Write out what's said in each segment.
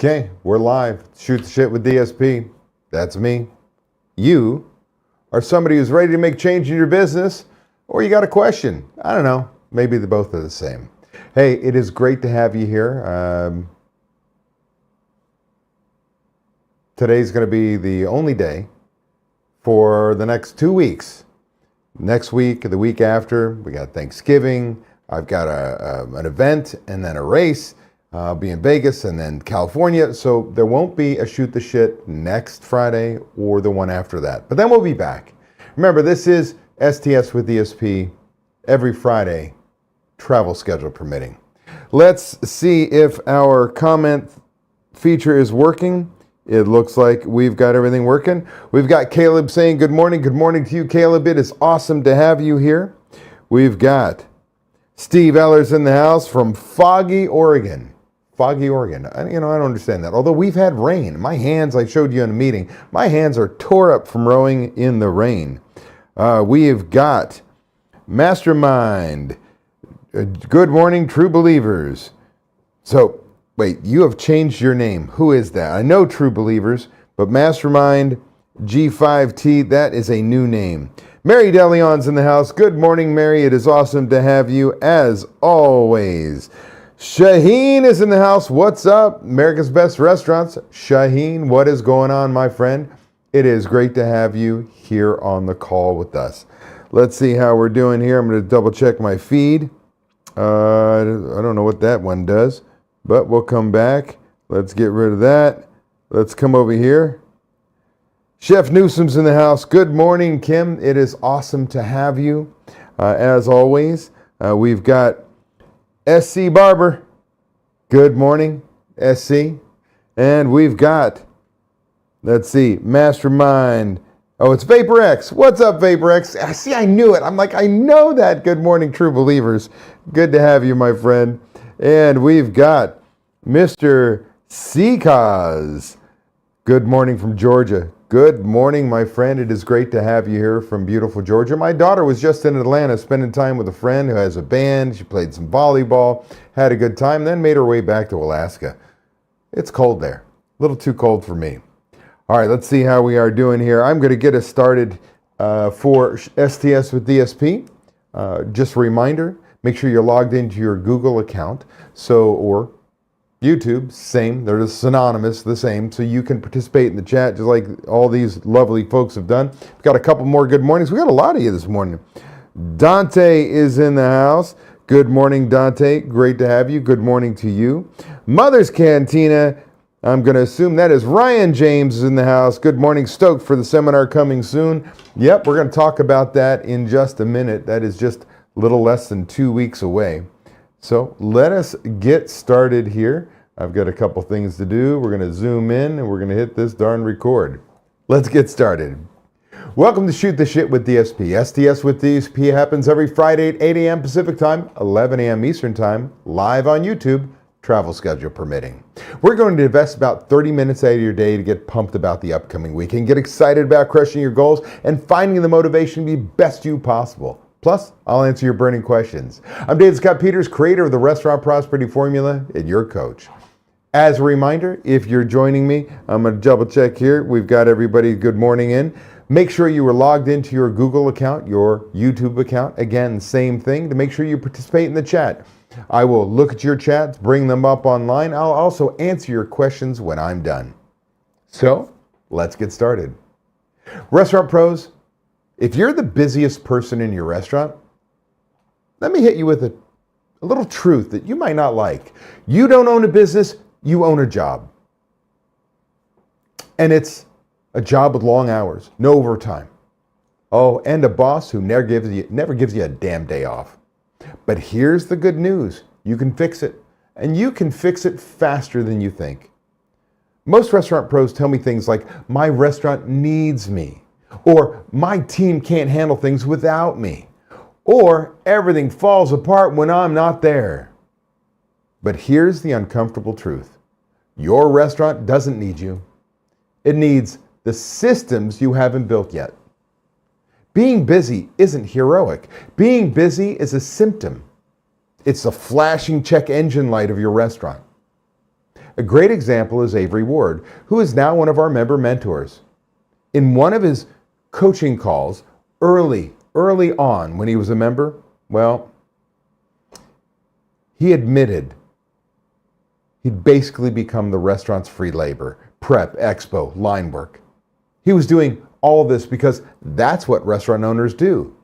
Okay, we're live. Shoot the shit with DSP. That's me. You are somebody who's ready to make change in your business, or you got a question. I don't know. Maybe they both are the same. Hey, it is great to have you here. Today's going to be the only day for the next 2 weeks. Next week, the week after, we got Thanksgiving. I've got an event and then a race. I'll be in Vegas and then California. So there won't be a Shoot the Shit next Friday or the one after that. But then we'll be back. Remember, this is STS with DSP every Friday, travel schedule permitting. Let's see if our comment feature is working. It looks like we've got everything working. We've got Caleb saying good morning. Good morning to you, Caleb. It is awesome to have you here. We've got Steve Ellers in the house from Foggy, Oregon. Foggy, Oregon. I don't understand that. Although we've had rain. My hands, I showed you in a meeting, my hands are tore up from rowing in the rain. We have got Mastermind. Good morning, true believers. So, wait, you have changed your name. Who is that? I know True Believers, but Mastermind G5T, that is a new name. Mary DeLeon's in the house. Good morning, Mary. It is awesome to have you as always. Shaheen is in the house. What's up? America's Best Restaurants. Shaheen, what is going on, my friend? It is great to have you here on the call with us. Let's see how we're doing here. I'm going to double check my feed. I don't know what that one does, but we'll come back. Let's get rid of that. Let's come over here. Chef Newsom's in the house. Good morning, Kim. It is awesome to have you. As always, we've got SC Barber. Good morning, SC. And we've got, let's see, Mastermind. Oh, it's VaporX. What's up, VaporX? See, I knew it. I'm like, I know that. Good morning, true believers. Good to have you, my friend. And we've got Mr. Seacause. Good morning from Georgia. Good morning, my friend. It is great to have you here from beautiful Georgia. My daughter was just in Atlanta spending time with a friend who has a band. She played some volleyball, had a good time, then made her way back to Alaska. It's cold there. A little too cold for me. All right, let's see how we are doing here. I'm going to get us started for STS with DSP. Just a reminder, make sure you're logged into your Google account. Or YouTube, same. They're synonymous, the same. So you can participate in the chat just like all these lovely folks have done. We've got a couple more good mornings. We got a lot of you this morning. Dante is in the house. Good morning, Dante. Great to have you. Good morning to you. Mother's Cantina. I'm going to assume that is Ryan James is in the house. Good morning. Stoked for the seminar coming soon. Yep, we're going to talk about that in just a minute. That is just a little less than 2 weeks away. So let us get started here. I've got a couple things to do. We're going to zoom in and we're going to hit this darn record. Let's get started. Welcome to Shoot the Shit with DSP. STS with DSP happens every Friday at 8 a.m. Pacific Time, 11 a.m. Eastern Time, live on YouTube, travel schedule permitting. We're going to invest about 30 minutes out of your day to get pumped about the upcoming week and get excited about crushing your goals and finding the motivation to be best you possible. Plus, I'll answer your burning questions. I'm David Scott Peters, creator of the Restaurant Prosperity Formula and your coach. As a reminder, if you're joining me, I'm going to double check here. We've got everybody good morning in. Make sure you are logged into your Google account, your YouTube account. Again, same thing to make sure you participate in the chat. I will look at your chats, bring them up online. I'll also answer your questions when I'm done. So, let's get started. Restaurant pros, if you're the busiest person in your restaurant, let me hit you with a little truth that you might not like. You don't own a business, you own a job. And it's a job with long hours, no overtime. Oh, and a boss who never gives you a damn day off. But here's the good news. You can fix it. And you can fix it faster than you think. Most restaurant pros tell me things like, my restaurant needs me. Or my team can't handle things without me. Or everything falls apart when I'm not there. But here's the uncomfortable truth. Your restaurant doesn't need you. It needs the systems you haven't built yet. Being busy isn't heroic. Being busy is a symptom. It's the flashing check engine light of your restaurant. A great example is Avery Ward, who is now one of our member mentors. In one of his coaching calls early on when he was a member, well, he admitted he'd basically become the restaurant's free labor, prep, expo, line work. He was doing all this because that's what restaurant owners do.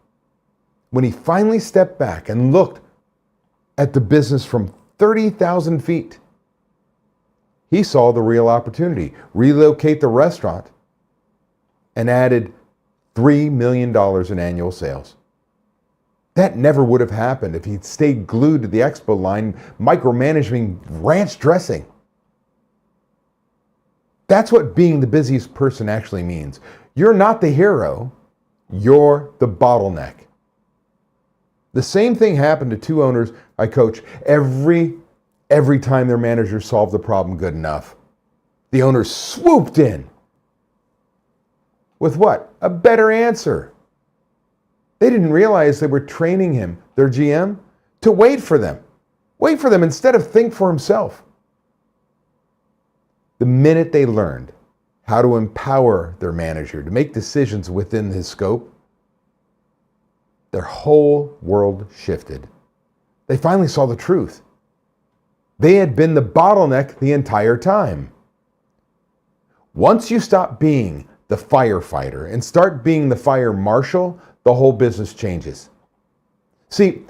When he finally stepped back and looked at the business from 30,000 feet, he saw the real opportunity, relocate the restaurant, and added $3 million in annual sales. That never would have happened if he'd stayed glued to the expo line, micromanaging ranch dressing. That's what being the busiest person actually means. You're not the hero, you're the bottleneck. The same thing happened to two owners I coach every time their manager solved the problem good enough. The owner swooped in. With what? A better answer. They didn't realize they were training him, their GM, to wait for them. Wait for them instead of think for himself. The minute they learned how to empower their manager to make decisions within his scope, their whole world shifted. They finally saw the truth. They had been the bottleneck the entire time. Once you stop being the firefighter and start being the fire marshal, the whole business changes. See,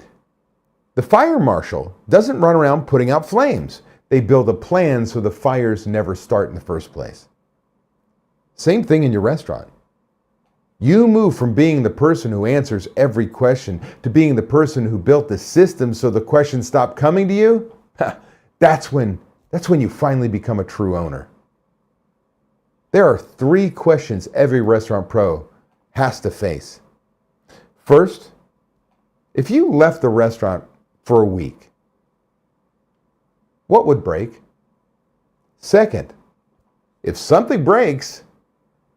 the fire marshal doesn't run around putting out flames. They build a plan so the fires never start in the first place. Same thing in your restaurant. You move from being the person who answers every question to being the person who built the system so the questions stop coming to you. That's when you finally become a true owner. There are 3 questions every restaurant pro has to face. First, if you left the restaurant for a week, what would break? Second, if something breaks,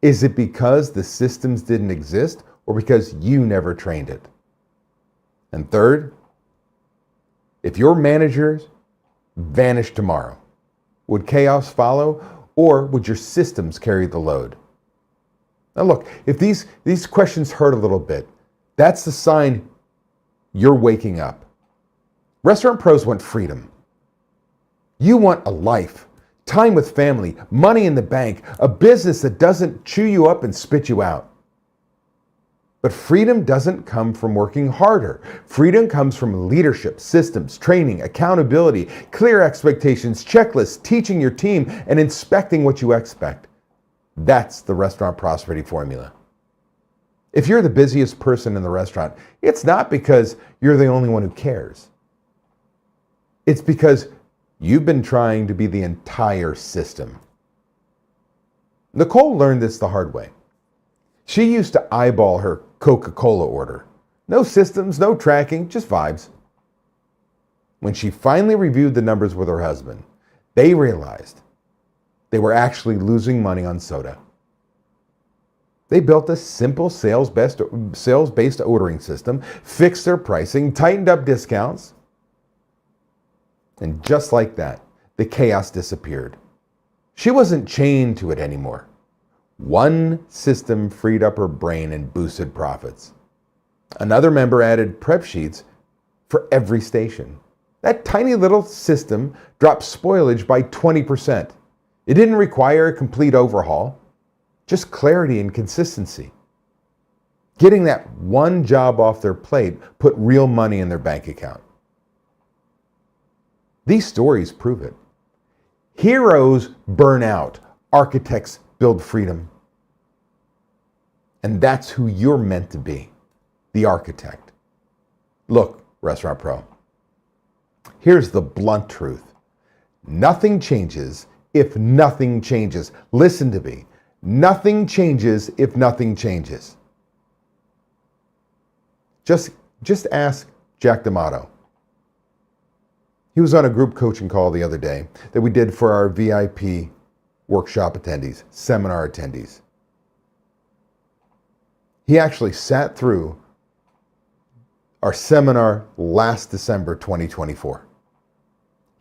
is it because the systems didn't exist or because you never trained it? And third, if your managers vanished tomorrow, would chaos follow or would your systems carry the load? Now look, if these questions hurt a little bit, that's the sign you're waking up. Restaurant pros want freedom. You want a life, time with family, money in the bank, a business that doesn't chew you up and spit you out. But freedom doesn't come from working harder. Freedom comes from leadership, systems, training, accountability, clear expectations, checklists, teaching your team, and inspecting what you expect. That's the restaurant prosperity formula. If you're the busiest person in the restaurant, it's not because you're the only one who cares. It's because you've been trying to be the entire system. Nicole learned this the hard way. She used to eyeball her Coca-Cola order. No systems, no tracking, just vibes. When she finally reviewed the numbers with her husband, they realized they were actually losing money on soda. They built a simple sales-based ordering system, fixed their pricing, tightened up discounts, and just like that, the chaos disappeared. She wasn't chained to it anymore. One system freed up her brain and boosted profits. Another member added prep sheets for every station. That tiny little system dropped spoilage by 20%. It didn't require a complete overhaul, just clarity and consistency. Getting that one job off their plate put real money in their bank account. These stories prove it. Heroes burn out. Architects build freedom. And that's who you're meant to be, the architect. Look, Restaurant Pro, here's the blunt truth. Nothing changes if nothing changes. Listen to me. Nothing changes if nothing changes. Just ask Jack D'Amato. He was on a group coaching call the other day that we did for our VIP workshop attendees, seminar attendees. He actually sat through our seminar last December 2024.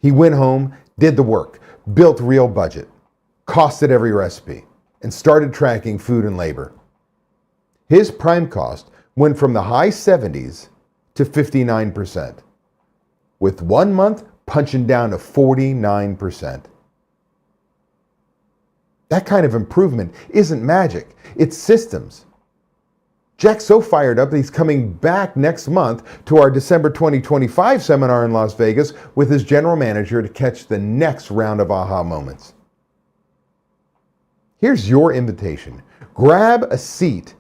He went home, did the work, built real budget, costed every recipe, and started tracking food and labor. His prime cost went from the high 70s to 59%, with 1 month punching down to 49%. That kind of improvement isn't magic, it's systems. Jack's so fired up that he's coming back next month to our December 2025 seminar in Las Vegas with his general manager to catch the next round of aha moments. Here's your invitation. Grab a seat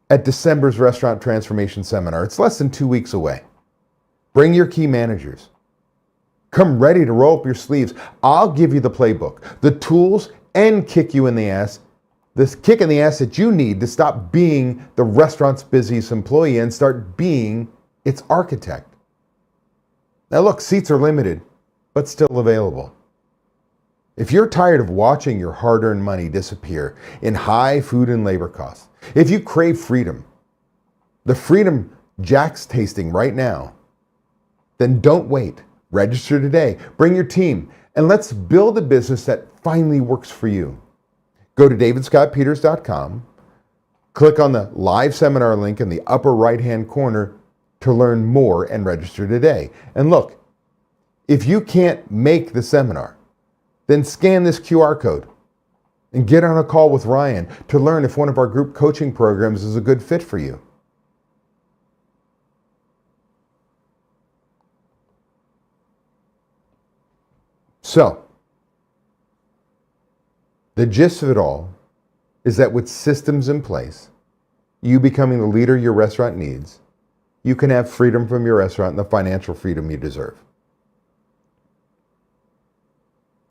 at December's Restaurant Transformation Seminar. It's less than 2 weeks away. Bring your key managers. Come ready to roll up your sleeves. I'll give you the playbook, the tools, and kick you in the ass. This kick in the ass that you need to stop being the restaurant's busiest employee and start being its architect. Now look, seats are limited, but still available. If you're tired of watching your hard-earned money disappear in high food and labor costs, if you crave freedom, the freedom Jack's tasting right now, then don't wait. Register today, bring your team, and let's build a business that finally works for you. Go to davidscottpeters.com, click on the live seminar link in the upper right-hand corner to learn more and register today. And look, if you can't make the seminar, then scan this QR code and get on a call with Ryan to learn if one of our group coaching programs is a good fit for you. So, the gist of it all is that with systems in place, you becoming the leader your restaurant needs, you can have freedom from your restaurant and the financial freedom you deserve.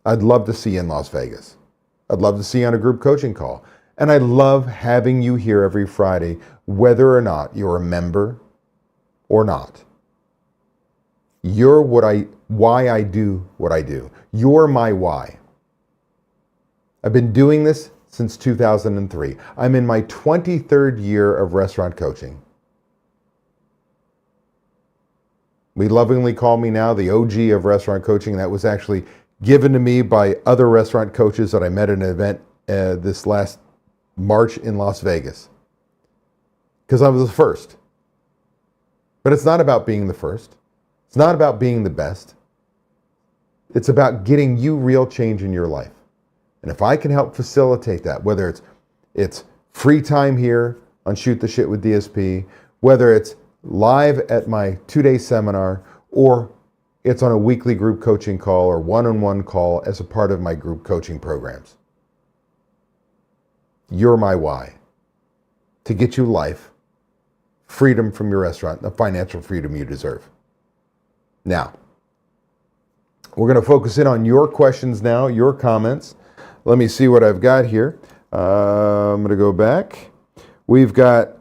I'd love to see you in Las Vegas. I'd love to see you on a group coaching call. And I love having you here every Friday, whether or not you're a member or not. You're why I do what I do. You're my why. I've been doing this since 2003. I'm in my 23rd year of restaurant coaching. We lovingly call me now the OG of restaurant coaching. That was actually given to me by other restaurant coaches that I met at an event this last March in Las Vegas. Because I was the first. But it's not about being the first. It's not about being the best. It's about getting you real change in your life. And if I can help facilitate that, whether it's free time here on Shoot the Shit with DSP, whether it's live at my 2-day seminar, or it's on a weekly group coaching call or one-on-one call as a part of my group coaching programs. You're my why. To get you life, freedom from your restaurant, the financial freedom you deserve. Now, we're going to focus in on your questions now, your comments. Let me see what I've got here. I'm going to go back. We've got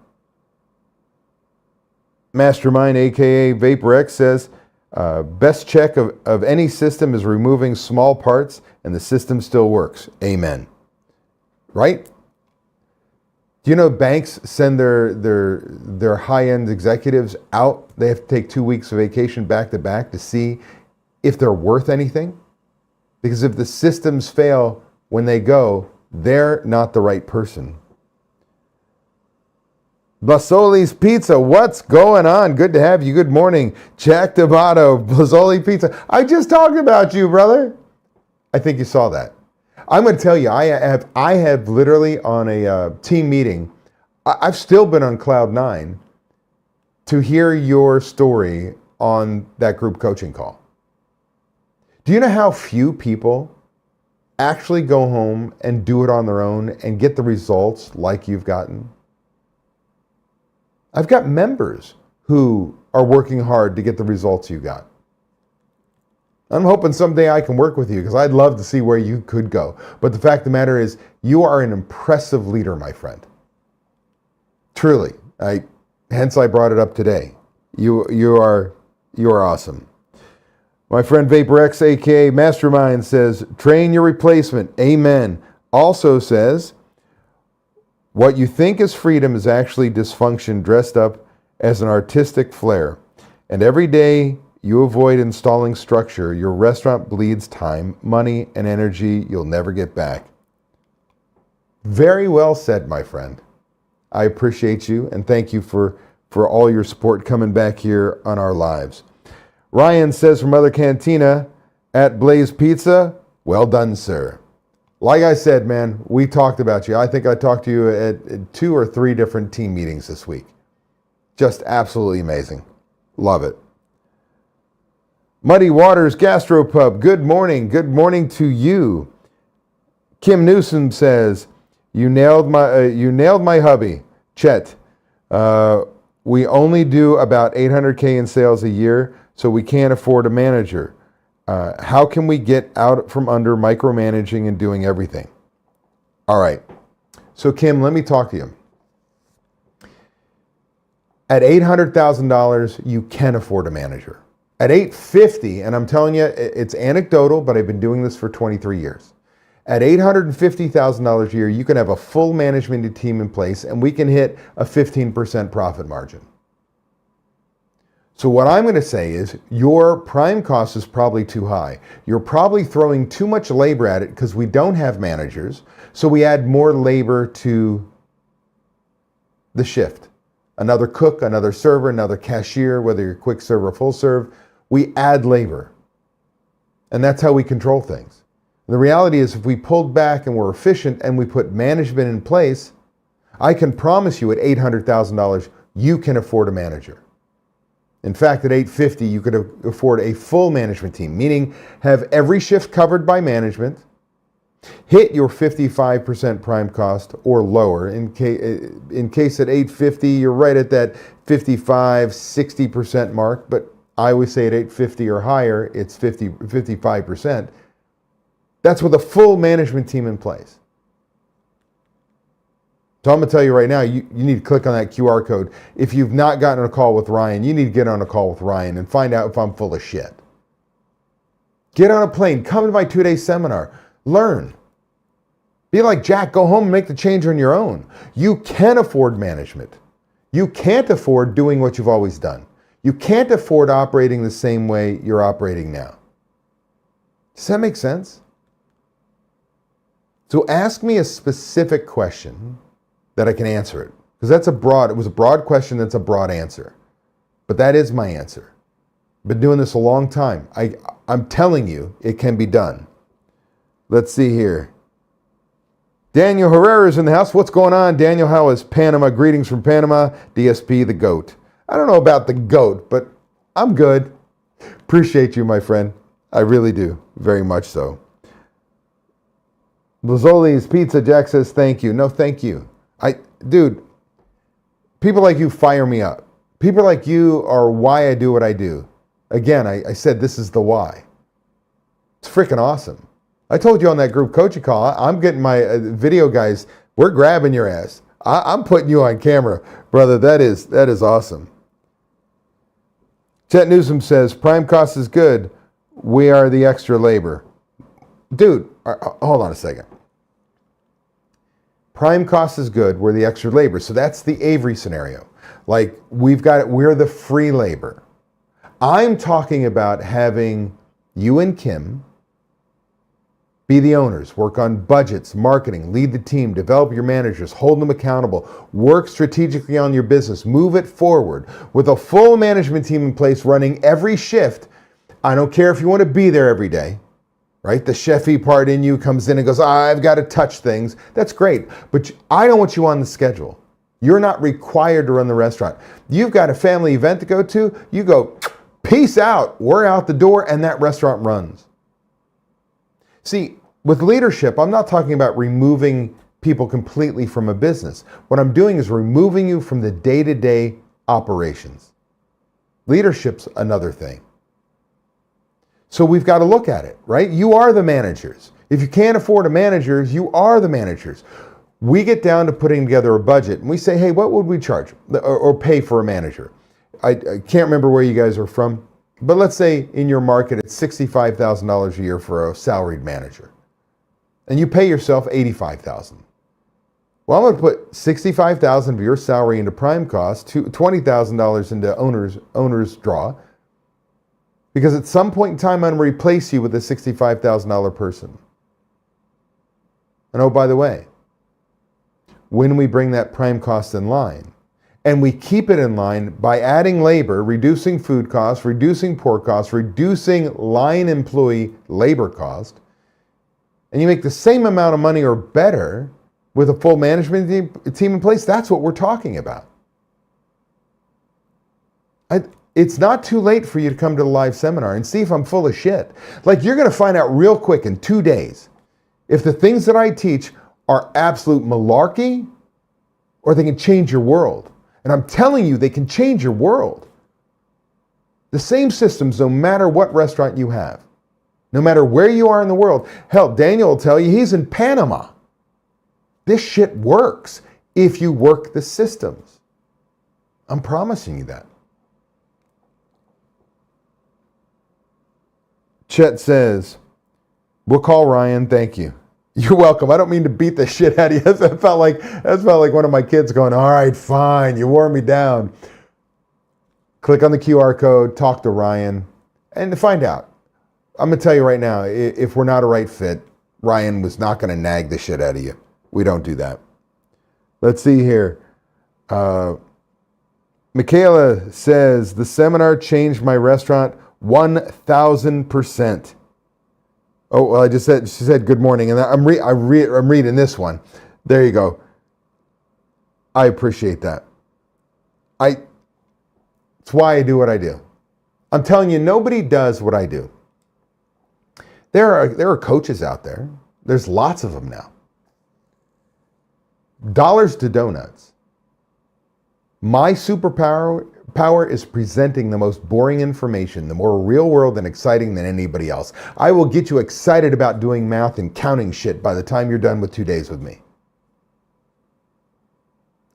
Mastermind, aka VaporX, says, best check of any system is removing small parts and the system still works. Amen. Right? Do you know banks send their high-end executives out? They have to take 2 weeks of vacation back to back to see if they're worth anything? Because if the systems fail when they go, they're not the right person. Blasoli's Pizza, what's going on? Good to have you. Good morning. Jack Devato, Blasoli Pizza. I just talked about you, brother. I think you saw that. I'm going to tell you, I have literally on a team meeting, I've still been on cloud 9 to hear your story on that group coaching call. Do you know how few people actually go home and do it on their own and get the results like you've gotten? I've got members who are working hard to get the results you got. I'm hoping someday I can work with you because I'd love to see where you could go. But the fact of the matter is, you are an impressive leader, my friend. Truly. Hence I brought it up today. You are awesome. My friend VaporX, aka Mastermind, says, train your replacement. Amen. Also says, what you think is freedom is actually dysfunction dressed up as an artistic flair. And every day You avoid installing structure. Your restaurant bleeds time, money, and energy you'll never get back. Very well said, my friend. I appreciate you and thank you for all your support coming back here on our lives. Ryan says from Mother Cantina at Blaze Pizza, well done, sir. Like I said, man, we talked about you. I think I talked to you at 2 or 3 different team meetings this week. Just absolutely amazing. Love it. Muddy Waters Gastropub, good morning. Good morning to you. Kim Newsom says, you nailed my hubby, Chet. We only do about $800K in sales a year, so we can't afford a manager. How can we get out from under micromanaging and doing everything? All right. So Kim, let me talk to you. At $800,000, you can afford a manager. At $850,000, and I'm telling you, it's anecdotal, but I've been doing this for 23 years. At $850,000 a year, you can have a full management team in place, and we can hit a 15% profit margin. So what I'm going to say is your prime cost is probably too high. You're probably throwing too much labor at it because we don't have managers. So we add more labor to the shift. Another cook, another server, another cashier, whether you're quick serve or full serve, we add labor. And that's how we control things. The reality is if we pulled back and we're efficient and we put management in place, I can promise you at $800,000, you can afford a manager. In fact, at $850,000, you could afford a full management team, meaning have every shift covered by management, hit your 55% prime cost or lower. In case at $850,000, you're right at that 55-60% mark, but I always say at $850,000 or higher, it's 55%. That's with a full management team in place. So I'm going to tell you right now, you need to click on that QR code. If you've not gotten a call with Ryan, you need to get on a call with Ryan and find out if I'm full of shit. Get on a plane, come to my 2-day seminar, learn. Be like Jack, go home and make the change on your own. You can afford management. You can't afford doing what you've always done. You can't afford operating the same way you're operating now. Does that make sense? So ask me a specific question that I can answer it. Because it was a broad question, that's a broad answer. But that is my answer. I've been doing this a long time. I'm telling you, it can be done. Let's see here. Daniel Herrera is in the house. What's going on, Daniel? How is Panama? Greetings from Panama. DSP, the GOAT. I don't know about the GOAT, but I'm good. Appreciate you, my friend. I really do. Very much so. Lazzoli's Pizza, Jack says, thank you. No, thank you. Dude, people like you fire me up. People like you are why I do what I do. Again, I said this is the why. It's freaking awesome. I told you on that group coaching call, I'm getting my video guys, we're grabbing your ass. I'm putting you on camera. Brother, that is awesome. Chet Newsom says, prime cost is good. We are the extra labor. Dude, hold on a second. Prime cost is good, we're the extra labor. So that's the Avery scenario. Like we're the free labor. I'm talking about having you and Kim be the owners, work on budgets, marketing, lead the team, develop your managers, hold them accountable, work strategically on your business, move it forward with a full management team in place running every shift. I don't care if you want to be there every day. Right? The chefy part in you comes in and goes, I've got to touch things. That's great. But I don't want you on the schedule. You're not required to run the restaurant. You've got a family event to go to. You go, peace out. We're out the door and that restaurant runs. See, with leadership, I'm not talking about removing people completely from a business. What I'm doing is removing you from the day-to-day operations. Leadership's another thing. So we've got to look at it, right? You are the managers. If you can't afford a manager, you are the managers. We get down to putting together a budget and we say, hey, what would we charge or pay for a manager? I can't remember where you guys are from, but let's say in your market, it's $65,000 a year for a salaried manager. And you pay yourself $85,000. Well, I'm going to put $65,000 of your salary into prime cost, $20,000 into owner's draw. Because at some point in time, I'm going to replace you with a $65,000 person. And oh, by the way, when we bring that prime cost in line, and we keep it in line by adding labor, reducing food costs, reducing port costs, reducing line employee labor cost, and you make the same amount of money or better with a full management team in place, that's what we're talking about. It's not too late for you to come to the live seminar and see if I'm full of shit. Like, you're going to find out real quick in 2 days if the things that I teach are absolute malarkey or they can change your world. And I'm telling you, they can change your world. The same systems, no matter what restaurant you have, no matter where you are in the world. Hell, Daniel will tell you he's in Panama. This shit works if you work the systems. I'm promising you that. Chet says, we'll call Ryan, thank you. You're welcome. I don't mean to beat the shit out of you. That felt like one of my kids going, all right, fine, you wore me down. Click on the QR code, talk to Ryan, and find out. I'm going to tell you right now, if we're not a right fit, Ryan was not going to nag the shit out of you. We don't do that. Let's see here. Michaela says, the seminar changed my restaurant 1,000%. Oh, well, she said good morning, and I'm reading this one. There you go. I appreciate that. It's why I do what I do. I'm telling you, nobody does what I do. There are coaches out there. There's lots of them now. Dollars to donuts. My superpower is presenting the most boring information, the more real world and exciting than anybody else. I will get you excited about doing math and counting shit by the time you're done with 2 days with me.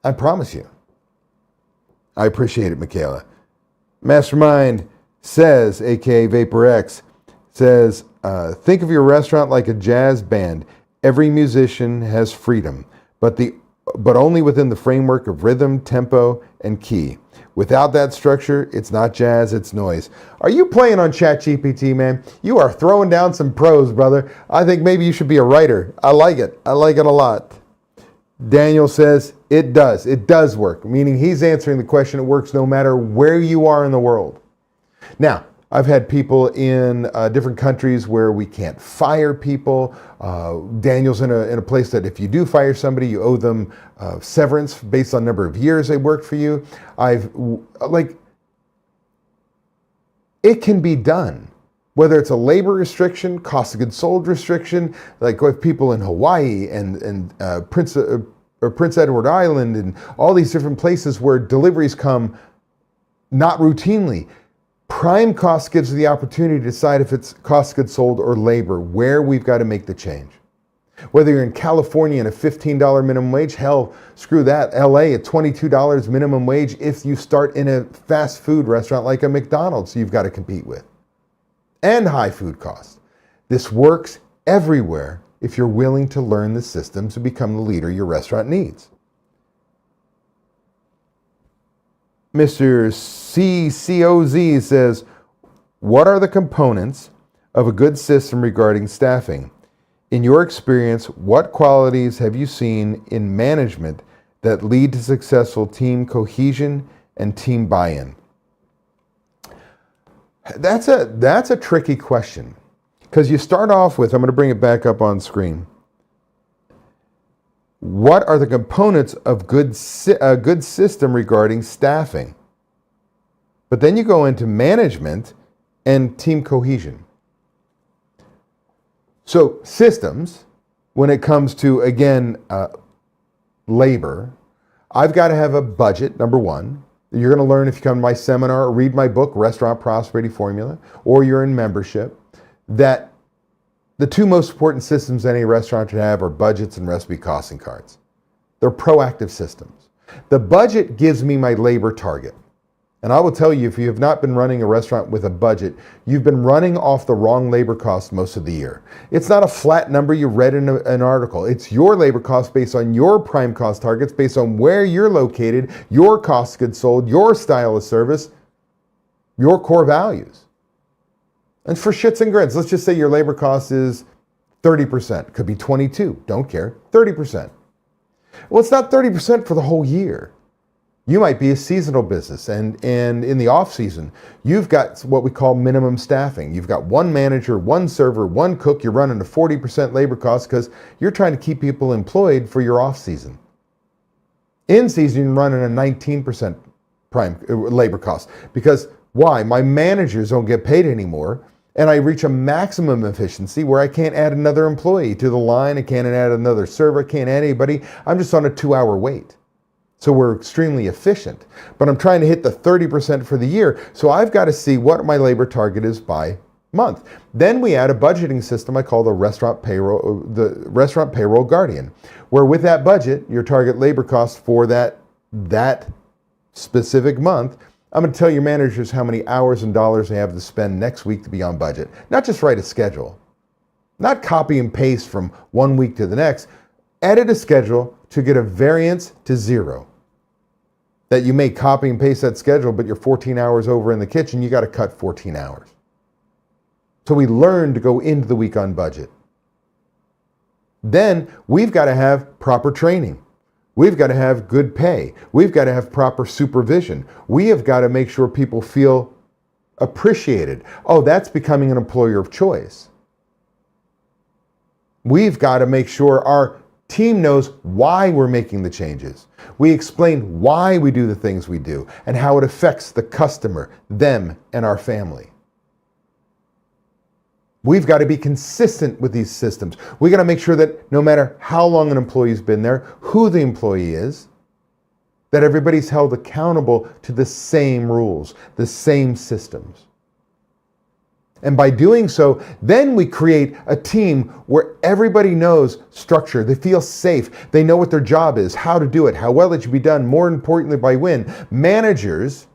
I promise you. I appreciate it, Michaela. Mastermind says, aka VaporX, says, think of your restaurant like a jazz band. Every musician has freedom, but only within the framework of rhythm, tempo, and key. Without that structure, it's not jazz, it's noise. Are you playing on ChatGPT, man? You are throwing down some pros, brother. I think maybe you should be a writer. I like it. I like it a lot. Daniel says, it does. It does work, meaning he's answering the question, it works no matter where you are in the world. Now, I've had people in different countries where we can't fire people. Daniel's in a place that if you do fire somebody, you owe them severance based on number of years they worked for you. It can be done. Whether it's a labor restriction, cost of goods sold restriction, like with people in Hawaii and Prince Edward Island and all these different places where deliveries come not routinely. Prime cost gives you the opportunity to decide if it's cost of goods sold or labor, where we've got to make the change. Whether you're in California and a $15 minimum wage, hell, screw that. LA at $22 minimum wage if you start in a fast food restaurant like a McDonald's you've got to compete with. And high food costs. This works everywhere if you're willing to learn the systems to become the leader your restaurant needs. Mr. CCOZ says, what are the components of a good system regarding staffing? In your experience, what qualities have you seen in management that lead to successful team cohesion and team buy-in? That's a tricky question, because you start off with, I'm going to bring it back up on screen. What are the components of a good system regarding staffing? But then you go into management and team cohesion. So systems, when it comes to, again, labor, I've got to have a budget, number one. You're going to learn if you come to my seminar or read my book, Restaurant Prosperity Formula, or you're in membership, that the two most important systems any restaurant should have are budgets and recipe costing cards. They're proactive systems. The budget gives me my labor target. And I will tell you, if you have not been running a restaurant with a budget, you've been running off the wrong labor cost most of the year. It's not a flat number you read in an article. It's your labor cost based on your prime cost targets, based on where you're located, your cost of goods sold, your style of service, your core values. And for shits and grins, let's just say your labor cost is 30%. Could be 22, don't care, 30%. Well, it's not 30% for the whole year. You might be a seasonal business, and in the off season, you've got what we call minimum staffing. You've got one manager, one server, one cook. You're running a 40% labor cost because you're trying to keep people employed for your off season. In season, you're running a 19% prime labor cost. Because why? My managers don't get paid anymore, and I reach a maximum efficiency where I can't add another employee to the line. I can't add another server. I can't add anybody. I'm just on a 2-hour wait. So we're extremely efficient. But I'm trying to hit the 30% for the year. So I've got to see what my labor target is by month. Then we add a budgeting system I call the restaurant payroll guardian, where with that budget, your target labor cost for that specific month, I'm going to tell your managers how many hours and dollars they have to spend next week to be on budget. Not just write a schedule, not copy and paste from one week to the next. Edit a schedule to get a variance to 0. That you may copy and paste that schedule, but you're 14 hours over in the kitchen, you got to cut 14 hours. So we learn to go into the week on budget. Then we've got to have proper training. We've got to have good pay. We've got to have proper supervision. We have got to make sure people feel appreciated. Oh, that's becoming an employer of choice. We've got to make sure our team knows why we're making the changes. We explain why we do the things we do and how it affects the customer, them, and our family. We've got to be consistent with these systems. We got to make sure that no matter how long an employee's been there, who the employee is, that everybody's held accountable to the same rules, the same systems. And by doing so, then we create a team where everybody knows structure. They feel safe. They know what their job is, how to do it, how well it should be done, more importantly, by when. Managers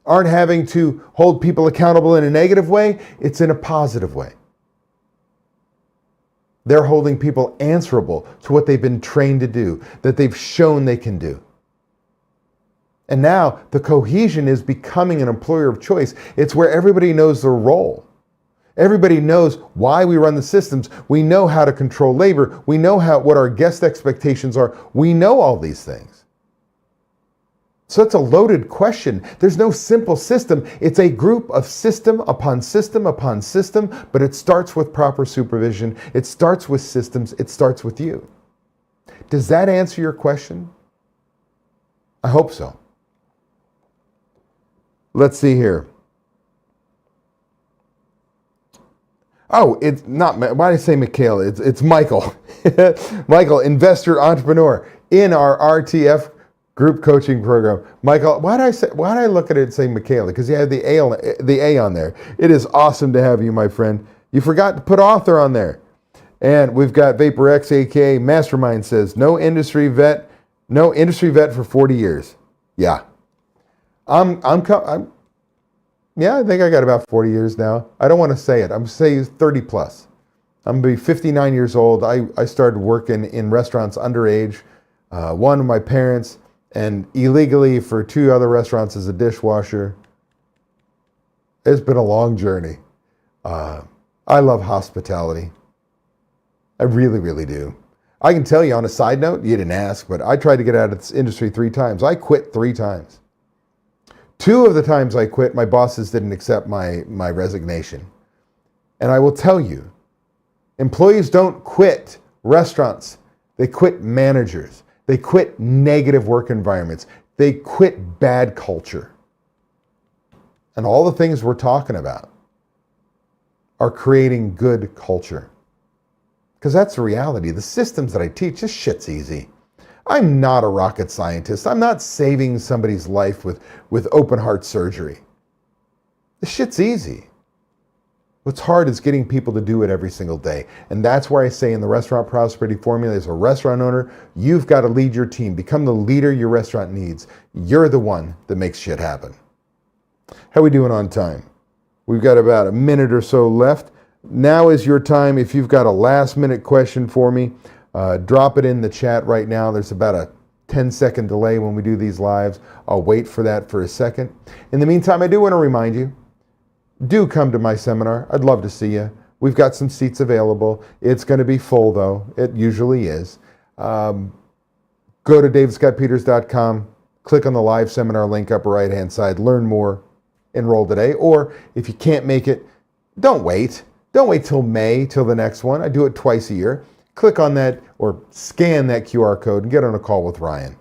aren't having to hold people accountable in a negative way, it's in a positive way. They're holding people answerable to what they've been trained to do, that they've shown they can do. And now the cohesion is becoming an employer of choice. It's where everybody knows their role. Everybody knows why we run the systems. We know how to control labor. We know what our guest expectations are. We know all these things. So it's a loaded question. There's no simple system. It's a group of system upon system upon system, but it starts with proper supervision. It starts with systems. It starts with you. Does that answer your question? I hope so. Let's see here. Oh, it's not, why did I say Mikhail? It's Michael. Michael, investor, entrepreneur in our RTF group coaching program. Michael, why did I look at it and say Michaela? Because you had the A on there. It is awesome to have you, my friend. You forgot to put author on there. And we've got VaporX, aka Mastermind, says no industry vet for 40 years. Yeah. Yeah, I think I got about 40 years now. I don't want to say it. I'm saying 30 plus. I'm going to be 59 years old. I started working in restaurants underage. One of my parents, and illegally for 2 other restaurants as a dishwasher. It's been a long journey. I love hospitality. I really, really do. I can tell you on a side note, you didn't ask, but I tried to get out of this industry 3 times. I quit 3 times. 2 of the times I quit, my bosses didn't accept my resignation. And I will tell you, employees don't quit restaurants. They quit managers. They quit negative work environments. They quit bad culture. And all the things we're talking about are creating good culture. Because that's the reality. The systems that I teach, this shit's easy. I'm not a rocket scientist. I'm not saving somebody's life with open heart surgery. This shit's easy. What's hard is getting people to do it every single day. And that's why I say in the Restaurant Prosperity Formula, as a restaurant owner, you've got to lead your team. Become the leader your restaurant needs. You're the one that makes shit happen. How are we doing on time? We've got about a minute or so left. Now is your time. If you've got a last minute question for me, drop it in the chat right now. There's about a 10-second delay when we do these lives. I'll wait for that for a second. In the meantime, I do want to remind you, do come to my seminar. I'd love to see you. We've got some seats available. It's going to be full, though. It usually is. Go to davidscottpeters.com, click on the live seminar link upper right-hand side, learn more, enroll today. Or if you can't make it, don't wait. Don't wait till May, till the next one. I do it twice a year. Click on that or scan that QR code and get on a call with Ryan.